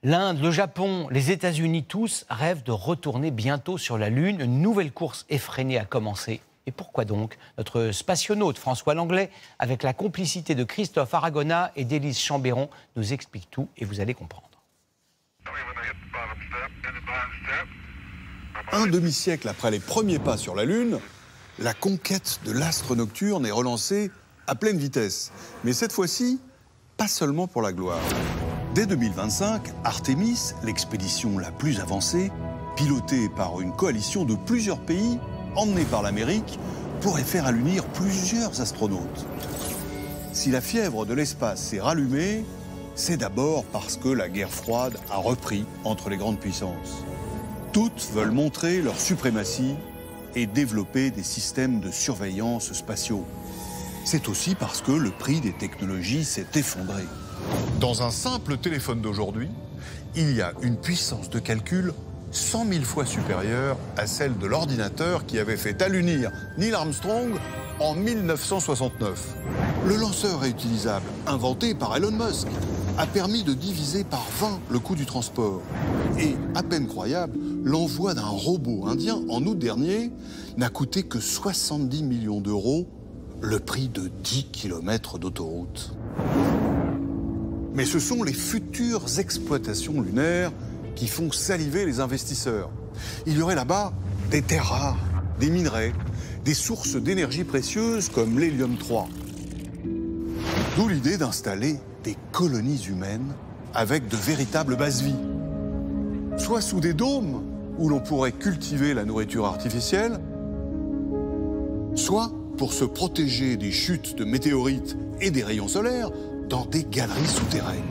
L'Inde, le Japon, les États-Unis, tous rêvent de retourner bientôt sur la Lune. Une nouvelle course effrénée a commencé. Et pourquoi donc? Notre spationaute François Langlais, avec la complicité de Christophe Aragona et d'Élise Chambéron, nous explique tout et vous allez comprendre. Un demi-siècle après les premiers pas sur la Lune, la conquête de l'astre nocturne est relancée à pleine vitesse. Mais cette fois-ci, pas seulement pour la gloire. Dès 2025, Artemis, l'expédition la plus avancée, pilotée par une coalition de plusieurs pays, emmenée par l'Amérique, pourrait faire allunir plusieurs astronautes. Si la fièvre de l'espace s'est rallumée, c'est d'abord parce que la guerre froide a repris entre les grandes puissances. Toutes veulent montrer leur suprématie et développer des systèmes de surveillance spatiaux. C'est aussi parce que le prix des technologies s'est effondré. Dans un simple téléphone d'aujourd'hui, il y a une puissance de calcul 100 000 fois supérieure à celle de l'ordinateur qui avait fait allunir Neil Armstrong en 1969. Le lanceur réutilisable, inventé par Elon Musk, a permis de diviser par 20 le coût du transport. Et, à peine croyable, l'envoi d'un robot indien en août dernier n'a coûté que 70 millions d'euros, le prix de 10 km d'autoroute. Mais ce sont les futures exploitations lunaires qui font saliver les investisseurs. Il y aurait là-bas des terres rares, des minerais, des sources d'énergie précieuses comme l'hélium-3. D'où l'idée d'installer des colonies humaines avec de véritables bases-vie. Soit sous des dômes où l'on pourrait cultiver la nourriture artificielle, soit pour se protéger des chutes de météorites et des rayons solaires dans des galeries souterraines.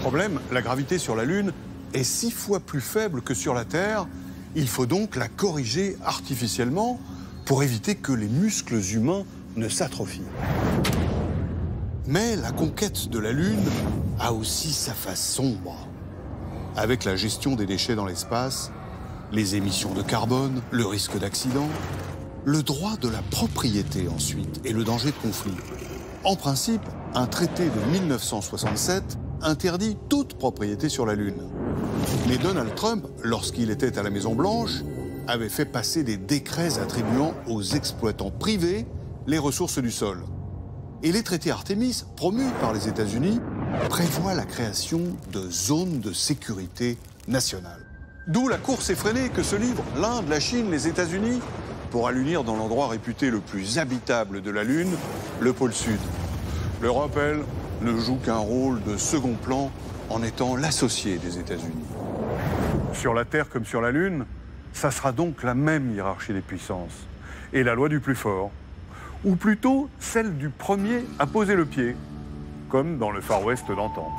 Problème, la gravité sur la Lune est 6 fois plus faible que sur la Terre. Il faut donc la corriger artificiellement pour éviter que les muscles humains ne s'atrophient. Mais la conquête de la Lune a aussi sa face sombre. Avec la gestion des déchets dans l'espace, les émissions de carbone, le risque d'accident, le droit de la propriété ensuite et le danger de conflit. En principe, un traité de 1967 interdit toute propriété sur la Lune. Mais Donald Trump, lorsqu'il était à la Maison-Blanche, avait fait passer des décrets attribuant aux exploitants privés les ressources du sol. Et les traités Artemis, promus par les États-Unis, prévoient la création de zones de sécurité nationale. D'où la course effrénée que se livrent l'Inde, la Chine, les États-Unis pour allunir dans l'endroit réputé le plus habitable de la Lune, le pôle Sud. L'Europe, elle, ne joue qu'un rôle de second plan en étant l'associé des États-Unis. Sur la Terre comme sur la Lune, ça sera donc la même hiérarchie des puissances et la loi du plus fort, ou plutôt celle du premier à poser le pied, comme dans le Far West d'antan.